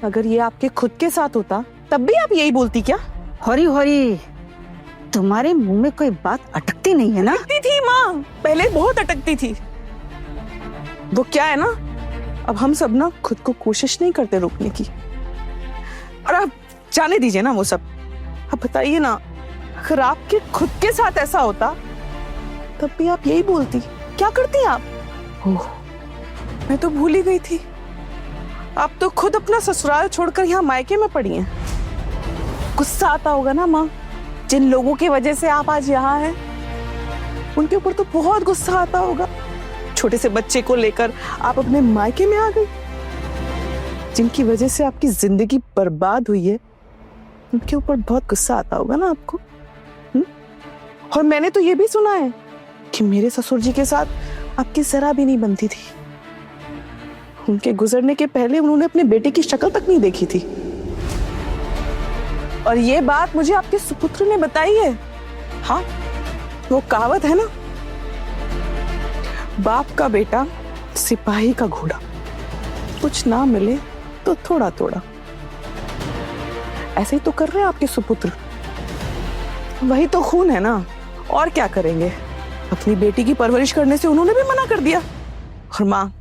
अगर ये आपके खुद के साथ होता तब भी आप यही बोलती क्या? हरी हरी, तुम्हारे मुंह में कोई बात अटकती नहीं है ना? अटकती थी माँ, पहले बहुत अटकती थी। वो क्या है ना, अब हम सब ना खुद को कोशिश नहीं करते रोकने की। और आप जाने दीजिए ना वो सब। अब बताइए ना, अगर आपके खुद के साथ ऐसा होता तब भी आप यही बोलती, क्या करती आप? ओह, मैं तो भूल ही गई थी। आप तो खुद अपना ससुराल छोड़कर यहाँ मायके में पड़ी हैं। गुस्सा आता होगा ना माँ, जिन लोगों की वजह से आप आज यहाँ हैं उनके ऊपर तो बहुत गुस्सा आता होगा। छोटे से बच्चे को लेकर आप अपने मायके में आ गई, जिनकी वजह से आपकी जिंदगी बर्बाद हुई है, उनके ऊपर बहुत गुस्सा आता होगा ना आपको। और मैंने तो ये भी सुना है कि मेरे ससुर जी के साथ आपकी जरा भी नहीं बनती थी। उनके गुजरने के पहले उन्होंने अपने बेटे की शक्ल तक नहीं देखी थी। और ये बात मुझे आपके सुपुत्र ने बताई है। हाँ, वो कहावत है ना, बाप का बेटा सिपाही का घोड़ा, कुछ ना मिले तो थोड़ा थोड़ा। ऐसे ही तो कर रहे हैं आपके सुपुत्र। वही तो खून है ना, और क्या करेंगे। अपनी बेटी की परवरिश करने से उन्होंने भी मना कर दिया। और माँ,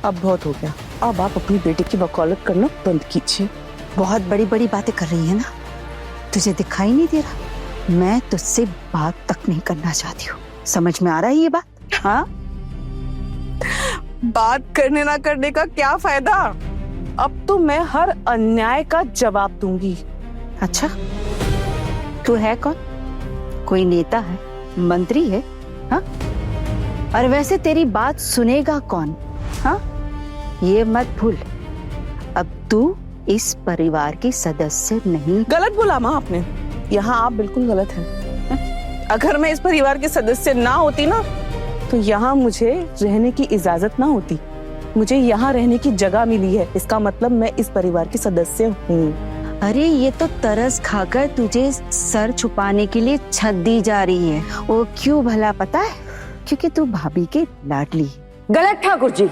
अब बहुत हो गया, अब आप अपनी बेटी की वकालत करना बंद कीजिए। बहुत बड़ी बड़ी बातें कर रही है ना, तुझे दिखाई नहीं दे रहा? मैं तुझसे बात तक नहीं करना चाहती हूँ, समझ में आ रहा है ये बात? हाँ, बात करने ना करने का क्या फायदा, अब तो मैं हर अन्याय का जवाब दूंगी। अच्छा, तू है कौन? कोई नेता है, मंत्री है? हाँ, और वैसे तेरी बात सुनेगा कौन? हाँ, ये मत भूल, अब तू इस परिवार की सदस्य नहीं। गलत बोला माँ आपने, यहाँ आप बिल्कुल गलत हैं। अगर मैं इस परिवार के सदस्य ना होती ना, तो यहाँ मुझे रहने की इजाजत ना होती। मुझे यहाँ रहने की जगह मिली है, इसका मतलब मैं इस परिवार की सदस्य हूँ। अरे ये तो तरस खाकर तुझे सर छुपाने के लिए छत दी जा रही है। वो क्यों भला पता है? क्योंकि तू भाभी के लाडली। गलत ठाकुर जी,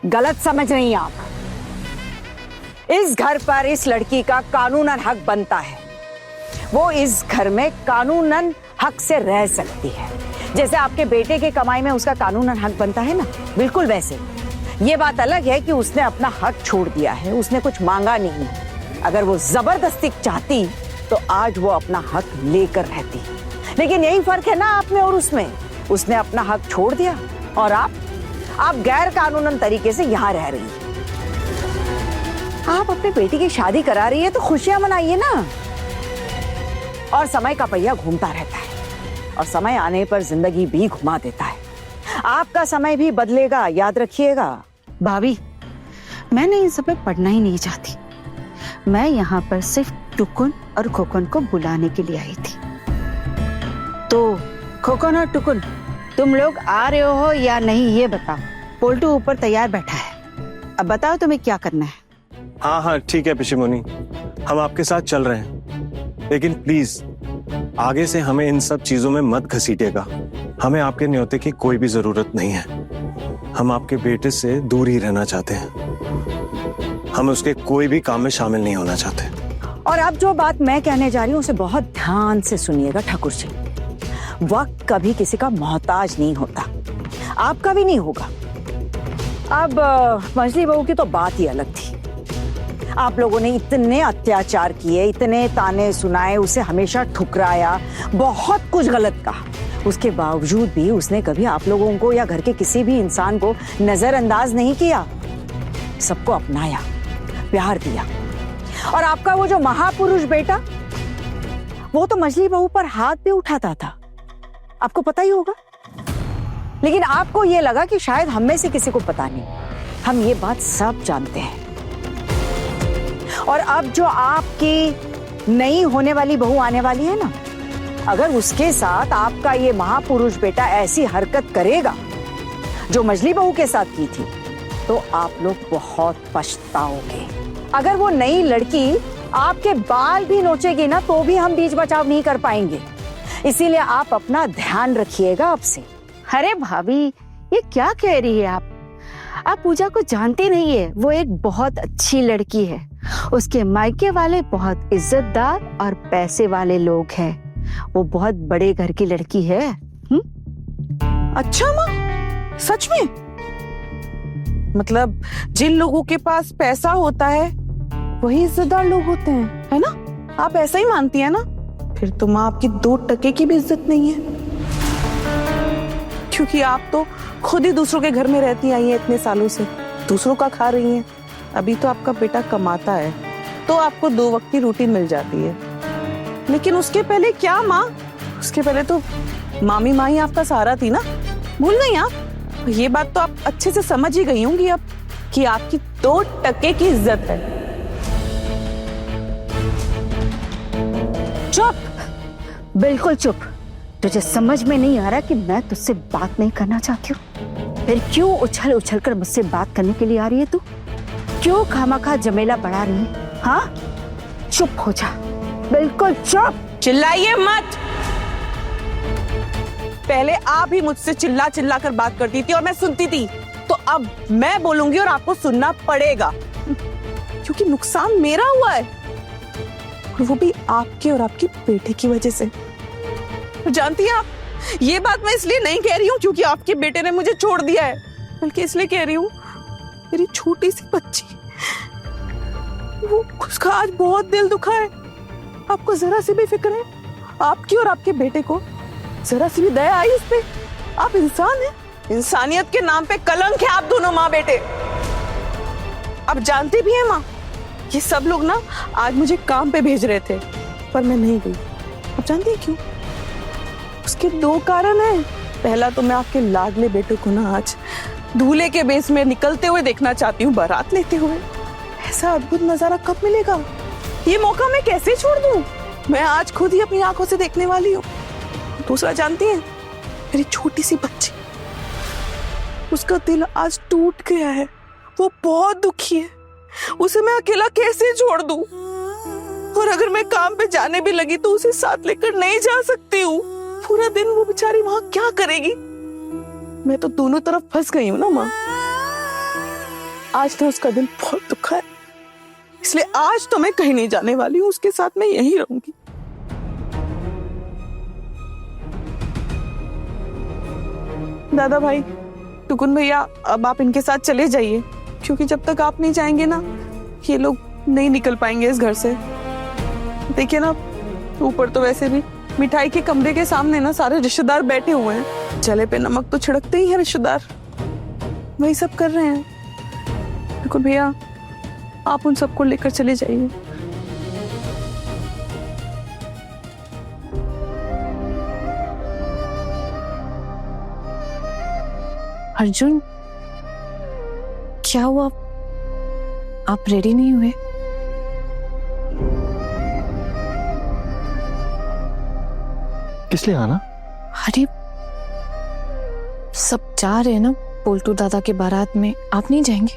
गलत समझ रही आप। इस घर पर इस लड़की का कानूनन हक बनता है। वो इस घर में कानूनन हक से रह सकती है, जैसे आपके बेटे के कमाई में उसका कानूनन हक बनता है ना, बिल्कुल वैसे। ये बात अलग है कि उसने अपना हक छोड़ दिया है, उसने कुछ मांगा नहीं। अगर वो जबरदस्ती चाहती तो आज वो अपना हक लेकर रहती। लेकिन यही फर्क है ना आप में और उसमें। उसने अपना हक छोड़ दिया और आप गैर कानूनन तरीके से यहाँ रह रही है। आप अपनी बेटी की शादी करा रही है तो खुशियां मनाइए ना। और समय का पहिया घूमता रहता है, और समय आने पर जिंदगी भी घुमा देता है। आपका समय भी बदलेगा, याद रखिएगा। भाभी, मैंने इन सब में पढ़ना ही नहीं चाहती। मैं यहाँ पर सिर्फ टुकुन और खोकन को बुलाने के लिए आई थी। तो खोकन और टुकुन, तुम लोग आ रहे हो या नहीं ये बताओ। पोल्टू ऊपर तैयार बैठा है, अब बताओ तुम्हें क्या करना है। हाँ हाँ ठीक है पिशिमुनी, हम आपके साथ चल रहे हैं, लेकिन प्लीज आगे से हमें इन सब चीजों में मत घसीटिएगा। हमें आपके न्योते की कोई भी जरूरत नहीं है। हम आपके बेटे से दूर ही रहना चाहते हैं। हम उसके कोई भी काम में शामिल नहीं होना चाहते। और अब जो बात मैं कहने जा रही हूँ उसे बहुत ध्यान से सुनिएगा ठाकुर जी। वक्त कभी किसी का मोहताज नहीं होता, आपका भी नहीं होगा। अब मछली बहू की तो बात ही अलग थी। आप लोगों ने इतने अत्याचार किए, इतने ताने सुनाए, उसे हमेशा ठुकराया, बहुत कुछ गलत कहा। उसके बावजूद भी उसने कभी आप लोगों को या घर के किसी भी इंसान को नजरअंदाज नहीं किया। सबको अपनाया, प्यार दिया। और आपका वो जो महापुरुष बेटा, वो तो मछली बहू पर हाथ भी उठाता था, आपको पता ही होगा। लेकिन आपको ये लगा कि शायद हम में से किसी को पता नहीं। हम ये बात सब जानते हैं। और अब जो आपकी नई होने वाली बहू आने वाली है ना, अगर उसके साथ आपका ये महापुरुष बेटा ऐसी हरकत करेगा जो मछली बहू के साथ की थी, तो आप लोग बहुत पछताओगे। अगर वो नई लड़की आपके बाल भी नोचेगी ना, तो भी हम बीच बचाव नहीं कर पाएंगे। इसीलिए आप अपना ध्यान रखिएगा अब से। अरे भाभी, ये क्या कह रही है आप? आप पूजा को जानते नहीं है, वो एक बहुत अच्छी लड़की है। उसके मायके वाले बहुत इज्जतदार और पैसे वाले लोग हैं। वो बहुत बड़े घर की लड़की है। अच्छा माँ, सच में? मतलब जिन लोगों के पास पैसा होता है वही इज्जतदार लोग होते हैं, है ना? आप ऐसा ही मानती है ना? फिर तो माँ आपकी 2 टके की भी इज्जत नहीं है, क्योंकि आप तो खुद ही दूसरों के घर में रहती आई हैं इतने सालों से, दूसरों का खा रही हैं। अभी तो आपका बेटा कमाता है तो आपको 2 वक्त की रोटी मिल जाती है, लेकिन उसके पहले क्या माँ? उसके पहले तो मामी माँ ही आपका सहारा थी ना, भूल गई आप? ये बात तो आप अच्छे से समझ ही गई होंगी अब कि आपकी 2 टके की इज्जत है। चुप, बिल्कुल चुप। तुझे समझ में नहीं आ रहा कि मैं तुझसे बात नहीं करना चाहती हूँ? फिर क्यों उछल उछल कर मुझसे बात करने के लिए आ रही है तू? क्यों खामखा जमेला बढ़ा रही है? हाँ, चुप हो जा, बिल्कुल चुप। चिल्लाइए मत। पहले आप ही मुझसे चिल्ला चिल्ला कर बात करती थी और मैं सुनती थी, तो अब मैं बोलूंगी और आपको सुनना पड़ेगा, क्योंकि नुकसान मेरा हुआ है, और वो भी आपके और आपकी बेटे की वजह से। जानती हैं आप, ये बात मैं इसलिए नहीं कह रही हूँ क्योंकि आपके बेटे ने मुझे छोड़ दिया है, बल्कि इसलिए कह रही हूँ मेरी छोटी सी बच्ची, वो उसका आज बहुत दिल दुखा है। आपको जरा सी भी फिक्र है आपकी और आपके बेटे को? जरा सी भी दया आई इस पे? आप इंसान हैं, इंसानियत के नाम पे कलंक है आप दोनों माँ बेटे। आप जानते भी हैं माँ, ये सब लोग ना आज मुझे काम पे भेज रहे थे पर मैं नहीं गई। आप जानती हैं क्यों? उसके 2 कारण हैं। पहला तो मैं आपके लाडले बेटे को ना आज दूल्हे के बेस में निकलते हुए देखना चाहती हूँ, बारात लेते हुए। ऐसा अद्भुत नजारा कब मिलेगा? ये मौका मैं कैसे छोड़ दूं? मैं आज खुद ही अपनी आंखों से देखने वाली हूँ। दूसरा जानती हैं, मेरी छोटी सी बच्ची, उसका दिल आज टूट गया है, वो बहुत दुखी है। उसे मैं अकेला कैसे छोड़ दूं? और अगर मैं काम पे जाने भी लगी तो उसे साथ लेकर नहीं जा सकती हूँ। पूरा दिन वो बेचारी वहां क्या करेगी? मैं तो दोनों तरफ फंस गई हूँ ना माँ। आज तो उसका दिल बहुत दुखा है, इसलिए आज तो मैं कहीं नहीं जाने वाली हूँ, उसके साथ मैं यहीं रहूंगी। दादा भाई, टुकुन भैया, अब आप इनके साथ चले जाइए, क्योंकि जब तक आप नहीं जाएंगे ना ये लोग नहीं निकल पाएंगे इस घर से। देखिए ना, ऊपर तो वैसे भी मिठाई के कमरे के सामने ना सारे रिश्तेदार बैठे हुए हैं। जले पे नमक तो छिड़कते ही हैं रिश्तेदार, वही सब कर रहे हैं। टुकुन भैया, आप उन सबको लेकर चले जाइए। अर्जुन, क्या हुआ? आप रेडी नहीं हुए? किस लिए आना? अरे सब जा रहे हैं ना पोल्टू दादा के बारात में, आप नहीं जाएंगे?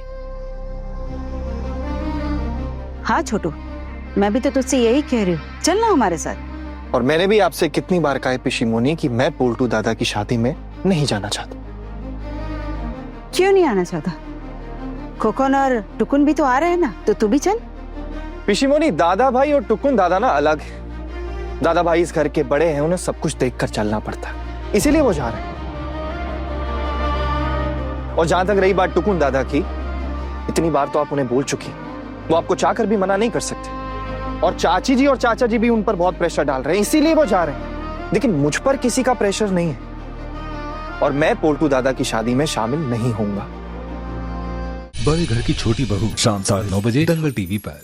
हाँ छोटू, मैं भी तो तुझसे यही कह रही हूँ, चलना हमारे साथ। और मैंने भी आपसे कितनी बार कहा है पिशीमोनी कि मैं पोल्टू दादा की शादी में नहीं जाना चाहता। क्यों नहीं आना चाहता? खोकन और टुकुन भी तो आ रहे हैं ना, तो तू भी चल। पिशीमोनी, दादा भाई और टुकुन दादा ना अलग है। दादा भाई इस घर के बड़े हैं, उन्हें सब कुछ देखकर चलना पड़ता है, इसीलिए वो जा रहे हैं। और जहां तक रही बात टुकुन दादा की, इतनी बार तो आप उन्हें बोल चुकी, वो आपको चाहकर भी मना नहीं कर सकते। और चाची जी और चाचा जी भी उन पर बहुत प्रेशर डाल रहे हैं, इसीलिए वो जा रहे हैं। लेकिन मुझ पर किसी का प्रेशर नहीं है और मैं पोल्टू दादा की शादी में शामिल नहीं होऊंगा। बड़े घर की छोटी बहू, शाम 9:30 बजे दंगल टीवी पर।